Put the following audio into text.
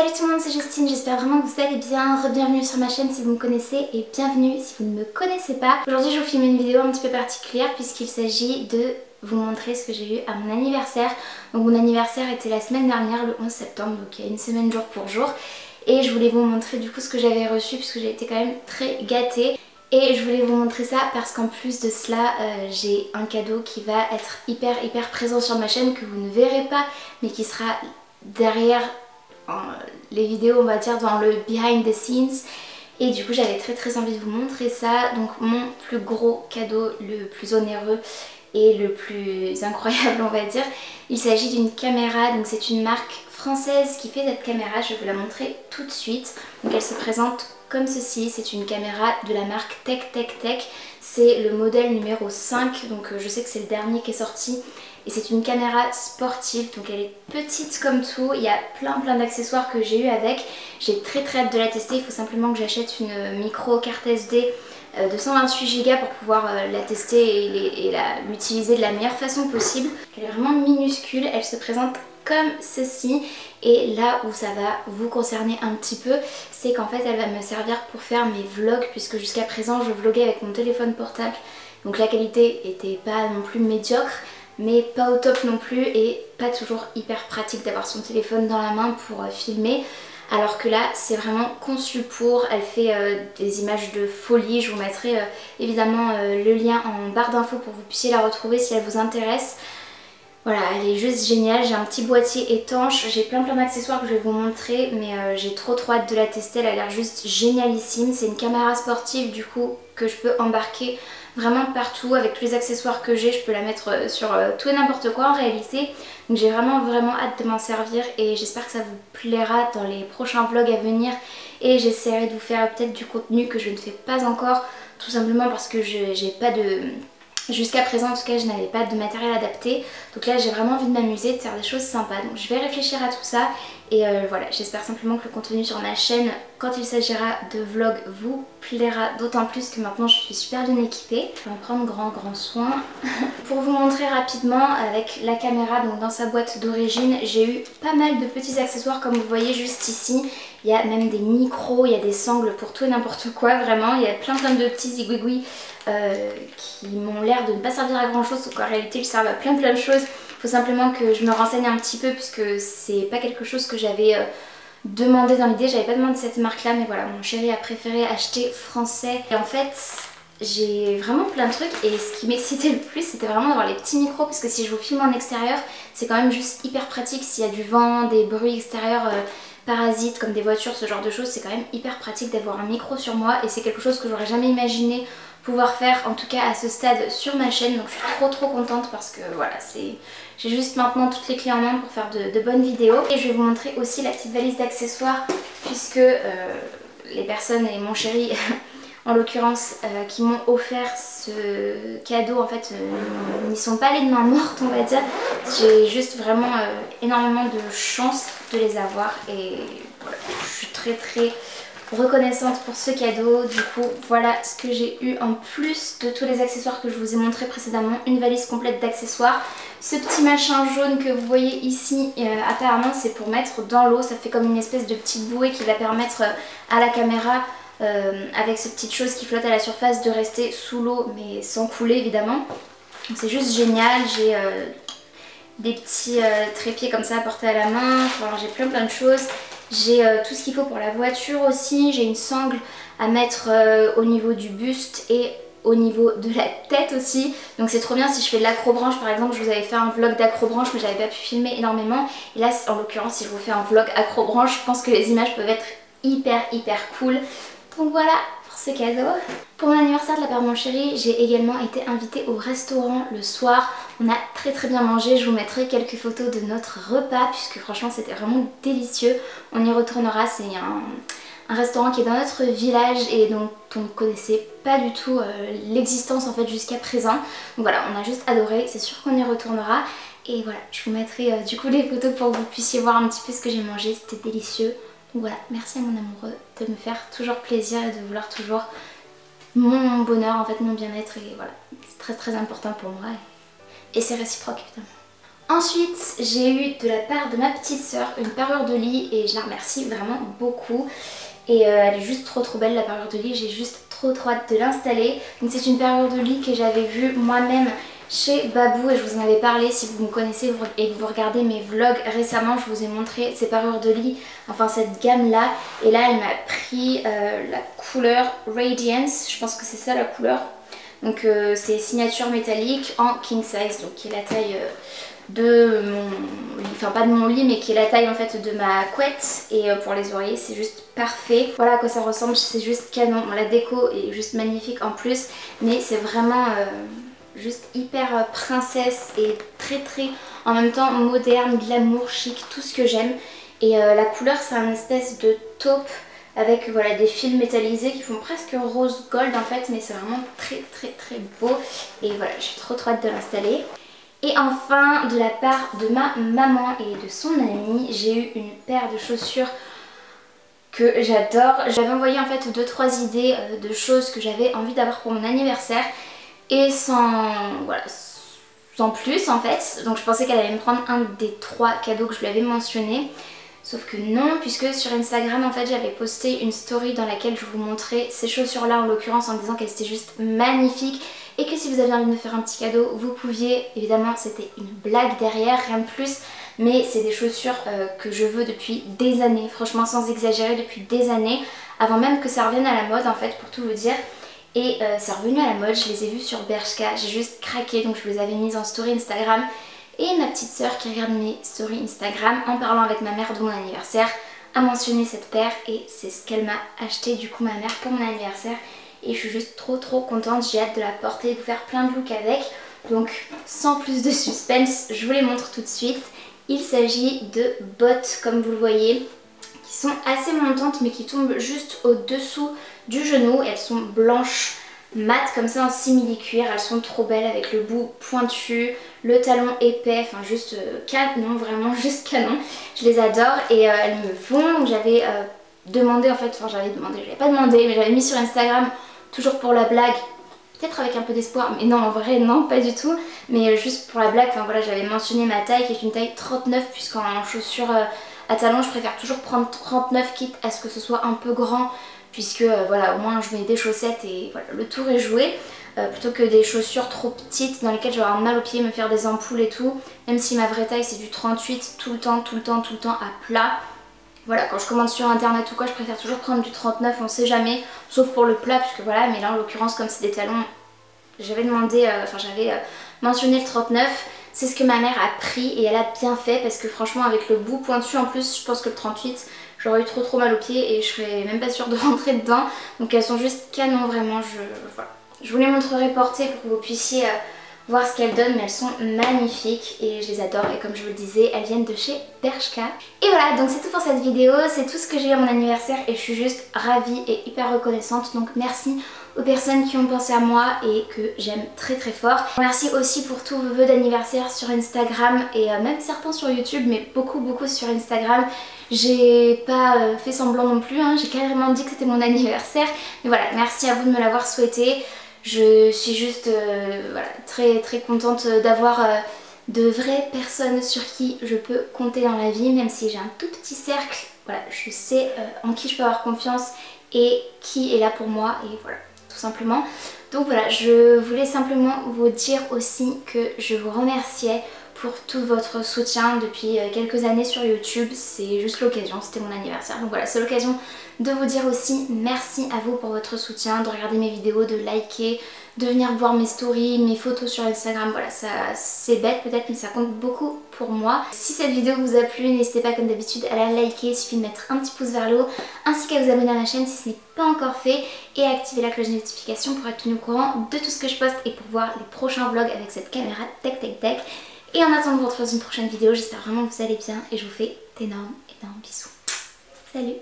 Salut tout le monde, c'est Justine, j'espère vraiment que vous allez bien. Bienvenue sur ma chaîne si vous me connaissez et bienvenue si vous ne me connaissez pas. Aujourd'hui je vous filme une vidéo un petit peu particulière puisqu'il s'agit de vous montrer ce que j'ai eu à mon anniversaire. Donc mon anniversaire était la semaine dernière, le 11 septembre, donc il y a une semaine jour pour jour. Et je voulais vous montrer du coup ce que j'avais reçu puisque j'ai été quand même très gâtée. Et je voulais vous montrer ça parce qu'en plus de cela, j'ai un cadeau qui va être hyper présent sur ma chaîne que vous ne verrez pas mais qui sera derrière les vidéos, on va dire dans le behind the scenes. Et du coup j'avais très envie de vous montrer ça. Donc mon plus gros cadeau, le plus onéreux et le plus incroyable on va dire, il s'agit d'une caméra. Donc c'est une marque française qui fait cette caméra, je vais vous la montrer tout de suite. Donc elle se présente comme ceci, c'est une caméra de la marque Tech. C'est le modèle numéro 5, donc je sais que c'est le dernier qui est sorti. Et c'est une caméra sportive, donc elle est petite comme tout, il y a plein d'accessoires que j'ai eu avec. J'ai très hâte de la tester, il faut simplement que j'achète une micro carte SD de 128 Go pour pouvoir la tester et l'utiliser de la meilleure façon possible. Elle est vraiment minuscule, elle se présente comme ceci. Et là où ça va vous concerner un petit peu, c'est qu'en fait elle va me servir pour faire mes vlogs, puisque jusqu'à présent je vloguais avec mon téléphone portable. Donc la qualité était pas non plus médiocre, mais pas au top non plus, et pas toujours hyper pratique d'avoir son téléphone dans la main pour filmer. Alors que là c'est vraiment conçu pour, elle fait des images de folie. Je vous mettrai évidemment le lien en barre d'infos pour que vous puissiez la retrouver si elle vous intéresse. Voilà, elle est juste géniale, j'ai un petit boîtier étanche, j'ai plein d'accessoires que je vais vous montrer, mais j'ai trop hâte de la tester, elle a l'air juste génialissime. C'est une caméra sportive du coup que je peux embarquer vraiment partout avec tous les accessoires que j'ai. Je peux la mettre sur tout et n'importe quoi en réalité. Donc j'ai vraiment hâte de m'en servir et j'espère que ça vous plaira dans les prochains vlogs à venir. Et j'essaierai de vous faire peut-être du contenu que je ne fais pas encore, tout simplement parce que j'ai pas de... Jusqu'à présent en tout cas je n'avais pas de matériel adapté, donc là j'ai vraiment envie de m'amuser, de faire des choses sympas. Donc je vais réfléchir à tout ça et voilà, j'espère simplement que le contenu sur ma chaîne quand il s'agira de vlog vous plaira, d'autant plus que maintenant je suis super bien équipée. Je vais en prendre grand soin. Pour vous montrer rapidement avec la caméra, donc dans sa boîte d'origine j'ai eu pas mal de petits accessoires comme vous voyez juste ici. Il y a même des micros, il y a des sangles pour tout et n'importe quoi, vraiment. Il y a plein de petits zigouigouis qui m'ont l'air de ne pas servir à grand chose, donc en réalité ils servent à plein de choses. Il faut simplement que je me renseigne un petit peu puisque c'est pas quelque chose que j'avais demandé dans l'idée. J'avais pas demandé cette marque là, mais voilà, mon chéri a préféré acheter français. Et en fait j'ai vraiment plein de trucs, et ce qui m'excitait le plus c'était vraiment d'avoir les petits micros, parce que si je vous filme en extérieur c'est quand même juste hyper pratique. S'il y a du vent, des bruits extérieurs parasites comme des voitures, ce genre de choses, c'est quand même hyper pratique d'avoir un micro sur moi, et c'est quelque chose que j'aurais jamais imaginé pouvoir faire, en tout cas à ce stade sur ma chaîne. Donc je suis trop contente parce que voilà, j'ai juste maintenant toutes les clés en main pour faire de bonnes vidéos. Et je vais vous montrer aussi la petite valise d'accessoires, puisque les personnes et mon chéri en l'occurrence qui m'ont offert ce cadeau en fait n'y sont pas allés de main morte on va dire. J'ai juste vraiment énormément de chance de les avoir et voilà, je suis très reconnaissante pour ce cadeau. Du coup voilà ce que j'ai eu en plus de tous les accessoires que je vous ai montré précédemment. Une valise complète d'accessoires. Ce petit machin jaune que vous voyez ici, apparemment c'est pour mettre dans l'eau. Ça fait comme une espèce de petite bouée qui va permettre à la caméra avec ces petites choses qui flottent à la surface de rester sous l'eau mais sans couler évidemment. Donc c'est juste génial. J'ai des petits trépieds comme ça à porter à la main. Enfin, j'ai plein de choses. J'ai tout ce qu'il faut pour la voiture aussi. J'ai une sangle à mettre au niveau du buste et au niveau de la tête aussi. Donc c'est trop bien si je fais de l'acrobranche par exemple. Je vous avais fait un vlog d'acrobranche mais j'avais pas pu filmer énormément. Et là en l'occurrence si je vous fais un vlog acrobranche, je pense que les images peuvent être hyper cool. Donc voilà pour ce cadeau. Pour mon anniversaire de la part de mon chéri, j'ai également été invitée au restaurant le soir. On a très bien mangé, je vous mettrai quelques photos de notre repas puisque franchement c'était vraiment délicieux. On y retournera, c'est un restaurant qui est dans notre village et dont on ne connaissait pas du tout l'existence en fait jusqu'à présent. Donc voilà, on a juste adoré, c'est sûr qu'on y retournera. Et voilà, je vous mettrai du coup les photos pour que vous puissiez voir un petit peu ce que j'ai mangé, c'était délicieux. Donc voilà, merci à mon amoureux de me faire toujours plaisir et de vouloir toujours mon bonheur, en fait mon bien-être, et voilà, c'est très important pour moi et c'est réciproque évidemment. Ensuite, j'ai eu de la part de ma petite sœur une parure de lit et je la remercie vraiment beaucoup. Et elle est juste trop belle la parure de lit, j'ai juste trop hâte de l'installer. Donc c'est une parure de lit que j'avais vue moi-même chez Babou et je vous en avais parlé. Si vous me connaissez et que vous regardez mes vlogs récemment, je vous ai montré ces parures de lit, enfin cette gamme là. Et là elle m'a pris la couleur Radiance, je pense que c'est ça la couleur. Donc c'est signature métallique en king size, donc qui est la taille de mon lit, enfin pas de mon lit mais qui est la taille en fait de ma couette. Et pour les oreillers c'est juste parfait. Voilà à quoi ça ressemble, c'est juste canon. Bon, la déco est juste magnifique en plus, mais c'est vraiment juste hyper princesse et très en même temps moderne, glamour, chic, tout ce que j'aime. Et la couleur c'est un espèce de taupe avec voilà des fils métallisés qui font presque rose gold en fait, mais c'est vraiment très beau. Et voilà, j'ai trop hâte de l'installer. Et enfin, de la part de ma maman et de son amie, j'ai eu une paire de chaussures que j'adore. J'avais envoyé en fait 2-3 idées de choses que j'avais envie d'avoir pour mon anniversaire et voilà, sans plus en fait. Donc je pensais qu'elle allait me prendre un des 3 cadeaux que je lui avais mentionné. Sauf que non, puisque sur Instagram en fait j'avais posté une story dans laquelle je vous montrais ces chaussures là en l'occurrence en disant qu'elles étaient juste magnifiques. Et que si vous aviez envie de me faire un petit cadeau, vous pouviez. Évidemment c'était une blague derrière, rien de plus. Mais c'est des chaussures que je veux depuis des années, franchement sans exagérer depuis des années. Avant même que ça revienne à la mode en fait, pour tout vous dire. Et c'est revenu à la mode, je les ai vues sur Bershka, j'ai juste craqué, donc je vous les avais mises en story Instagram. Et ma petite sœur qui regarde mes stories Instagram en parlant avec ma mère de mon anniversaire a mentionné cette paire et c'est ce qu'elle m'a acheté du coup ma mère pour mon anniversaire. Et je suis juste trop contente, j'ai hâte de la porter et de faire plein de looks avec. Donc sans plus de suspense, je vous les montre tout de suite. Il s'agit de bottes comme vous le voyez, qui sont assez montantes mais qui tombent juste au-dessous du genou. Elles sont blanches, mat comme ça en simili-cuir, elles sont trop belles avec le bout pointu, le talon épais, enfin juste canon, vraiment juste canon. Je les adore et elles me vont. J'avais demandé en fait, enfin j'avais demandé, je l'avais pas demandé mais j'avais mis sur Instagram toujours pour la blague, peut-être avec un peu d'espoir, mais non en vrai non pas du tout, mais juste pour la blague, enfin voilà j'avais mentionné ma taille qui est une taille 39 puisqu'en chaussures à talons je préfère toujours prendre 39 quitte à ce que ce soit un peu grand puisque voilà au moins je mets des chaussettes et voilà le tour est joué plutôt que des chaussures trop petites dans lesquelles je vais avoir mal aux pieds, me faire des ampoules et tout, même si ma vraie taille c'est du 38 tout le temps à plat. Voilà, quand je commande sur internet ou quoi, je préfère toujours prendre du 39, on sait jamais, sauf pour le plat, puisque voilà, mais là en l'occurrence, comme c'est des talons, j'avais demandé, j'avais mentionné le 39, c'est ce que ma mère a pris et elle a bien fait, parce que franchement, avec le bout pointu en plus, je pense que le 38, j'aurais eu trop mal aux pieds et je serais même pas sûre de rentrer dedans, donc elles sont juste canon, vraiment, voilà. Je vous les montrerai portées pour que vous puissiez voir ce qu'elles donnent, mais elles sont magnifiques et je les adore et comme je vous le disais, elles viennent de chez Bershka. Et voilà, donc c'est tout pour cette vidéo, c'est tout ce que j'ai eu à mon anniversaire et je suis juste ravie et hyper reconnaissante, donc merci aux personnes qui ont pensé à moi et que j'aime très fort. Merci aussi pour tous vos vœux d'anniversaire sur Instagram et même certains sur YouTube, mais beaucoup sur Instagram. J'ai pas fait semblant non plus, hein. J'ai carrément dit que c'était mon anniversaire, mais voilà, merci à vous de me l'avoir souhaité. Je suis juste voilà, très contente d'avoir de vraies personnes sur qui je peux compter dans la vie, même si j'ai un tout petit cercle. Voilà, je sais en qui je peux avoir confiance et qui est là pour moi et voilà, tout simplement. Donc voilà, je voulais simplement vous dire aussi que je vous remerciais pour tout votre soutien depuis quelques années sur YouTube. C'est juste l'occasion, c'était mon anniversaire. Donc voilà, c'est l'occasion de vous dire aussi merci à vous pour votre soutien, de regarder mes vidéos, de liker, de venir voir mes stories, mes photos sur Instagram. Voilà, ça c'est bête peut-être mais ça compte beaucoup pour moi. Si cette vidéo vous a plu, n'hésitez pas comme d'habitude à la liker, il suffit de mettre un petit pouce vers le haut ainsi qu'à vous abonner à ma chaîne si ce n'est pas encore fait et à activer la cloche de notification pour être tenu au courant de tout ce que je poste et pour voir les prochains vlogs avec cette caméra tech. Et en attendant de vous retrouver dans une prochaine vidéo, j'espère vraiment que vous allez bien et je vous fais d'énormes bisous. Salut!